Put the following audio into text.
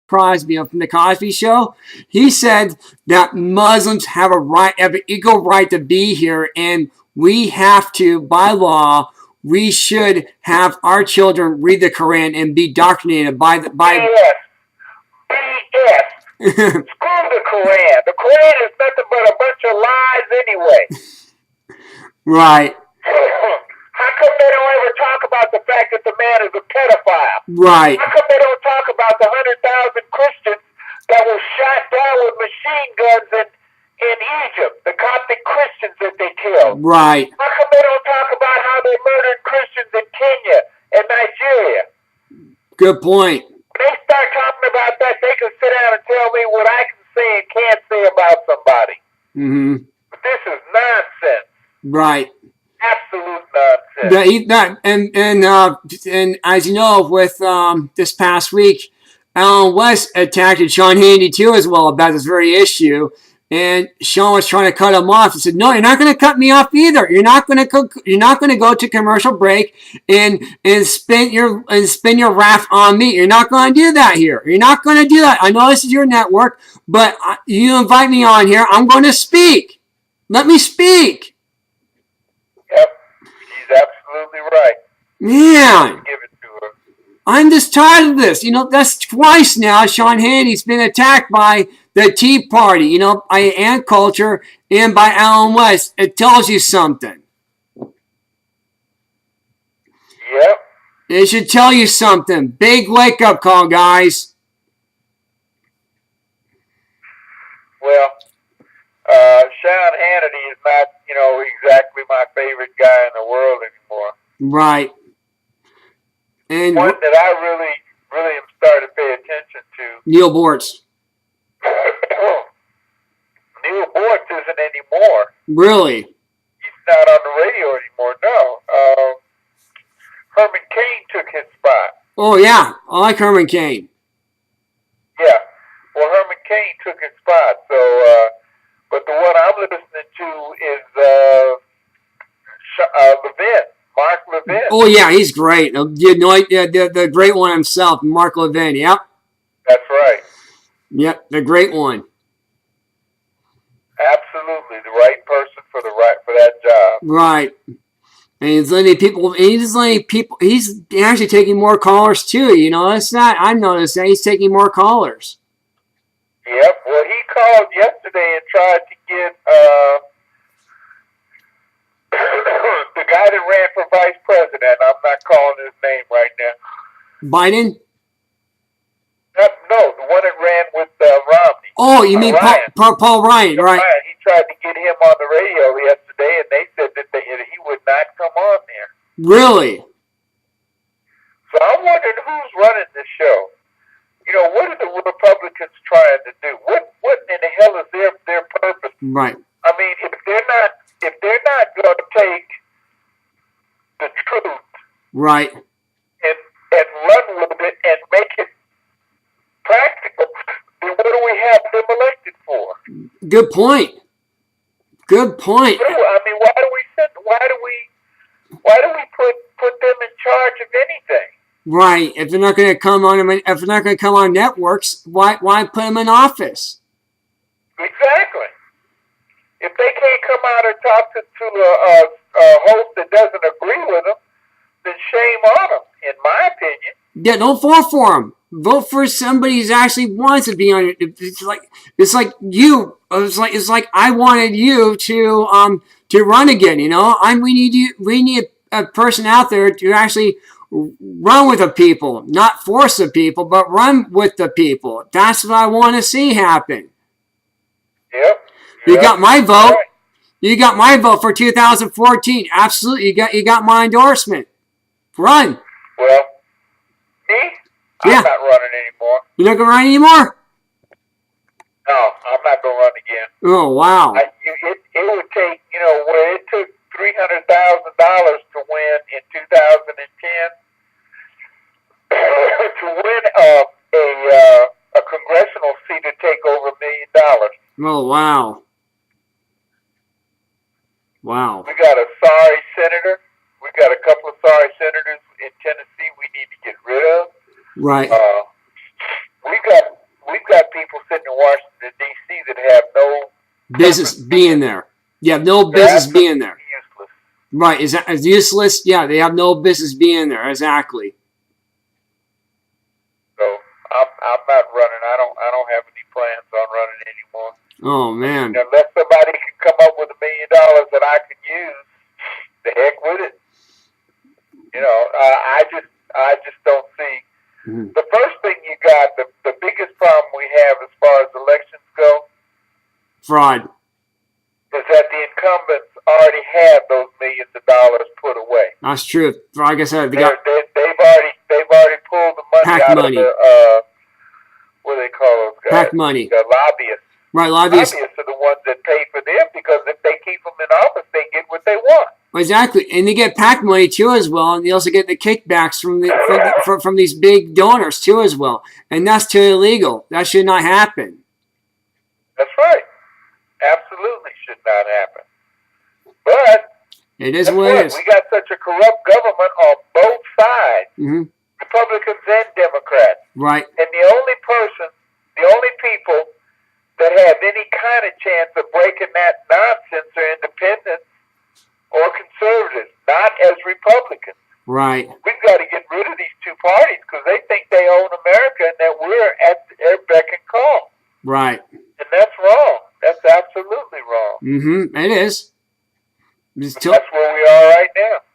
Crosby, from the Cosby Show. He said that Muslims have an equal right to be here, and we have to, by law, we should have our children read the Quran and be indoctrinated by BS. Screw the Quran. The Quran is nothing but a bunch of lies anyway. Right. How come they don't ever talk about the fact that the man is a pedophile? Right. How come they don't talk about the 100,000 Christians that were shot down with machine guns in Egypt, the Coptic Christians that they killed? Right. How come they don't talk about how they murdered Christians in Kenya and Nigeria? Good point. When they start talking about that, they can sit down and tell me what I can say and can't say about somebody. Mm-hmm. But this is nonsense. Right. Absolute nonsense. And as you know, with this past week, Alan West attacked Sean Hannity too as well about this very issue. And Sean was trying to cut him off. He said, "No, you're not going to cut me off either. You're not going to go to commercial break and spin your wrath on me. You're not going to do that here. You're not going to do that. I know this is your network, but you invite me on here. I'm going to speak. Let me speak." Yep, he's absolutely right. Man, give it to her. I'm just tired of this. That's twice now Sean Hannity's been attacked by the Tea Party, by Ant Culture and by Alan West. It tells you something. Yep. It should tell you something. Big wake-up call, guys. Well, Sean Hannity is not, exactly my favorite guy in the world anymore. Right. And one that I really, really am starting to pay attention to. Neil Bortz. Neil Bortz isn't anymore. Really? He's not on the radio anymore, no. Herman Cain took his spot. Oh, yeah. I like Herman Cain. Yeah. Well, Herman Cain took his spot. So, but the one I'm listening to is Levin, Mark Levin. Oh, yeah. He's great. The great one himself, Mark Levin. Yep. That's right. Yep, the great one. Absolutely, the right person for that job. Right, and he's letting people. He's actually taking more callers too. It's not. I've noticed that he's taking more callers. Yep. Well, he called yesterday and tried to get the guy that ran for vice president. I'm not calling his name right now. Biden. No, the one that ran with Romney. Oh, you mean Paul Ryan, right? He tried to get him on the radio yesterday, and they said that he would not come on there. Really? So I'm wondering who's running this show. What are the Republicans trying to do? What in the hell is their purpose? Right. I mean, if they're not going to take the truth, right, and run with it and make it practical, then what do we have them elected for? Good point. Good point. I mean, why do we put them in charge of anything? Right. If they're not going to come on networks, why put them in office? Exactly. If they can't come out and talk to a host that doesn't agree with them, then shame on them, in my opinion. Yeah, don't vote for them. Vote for somebody who actually wants to be on it. It's like you. It's like I wanted you to run again. We need a person out there to actually run with the people, not force the people, but run with the people. That's what I want to see happen. Yep. You got my vote. Right. You got my vote for 2014. Absolutely, you got my endorsement. Run. Well, me? Yeah. I'm not running anymore. You're not going to run anymore? No, I'm not going to run again. Oh, wow. It would take, where it took $300,000 to win in 2010 to win a congressional seat to take over $1 million. Oh, wow. Wow. We got a sorry senator. We got a couple of sorry senators in Tennessee we need to get rid of. Right. We got business being there. You have no business being there. Useless. Right. Is that useless? Yeah, they have no business being there. Exactly. So I'm not running. I don't have any plans on running anymore. Oh man. Unless somebody can come up with $1 million that I can use, the heck with it. I just don't see. Mm-hmm. The first thing you got, the biggest problem we have as far as elections go, fraud, is that the incumbents already have those millions of dollars put away. That's true. Like I said, they've already pulled the money out of the what do they call those guys? PAC money. The lobbyists. Right, lobbyists are the ones that pay for them, because if they keep them in office, they get what they want. Exactly, and they get PAC money too as well, and they also get the kickbacks from these big donors too as well, and that's too illegal. That should not happen. That's right. Absolutely should not happen. But it is what it is. We got such a corrupt government on both sides, Republicans and Democrats. Right. And the only people that have any kind of chance of breaking that nonsense are independents or conservatives, not as Republicans. Right. We've got to get rid of these two parties because they think they own America and that we're at their beck and call. Right. And that's wrong. That's absolutely wrong. It is. That's where we are right now.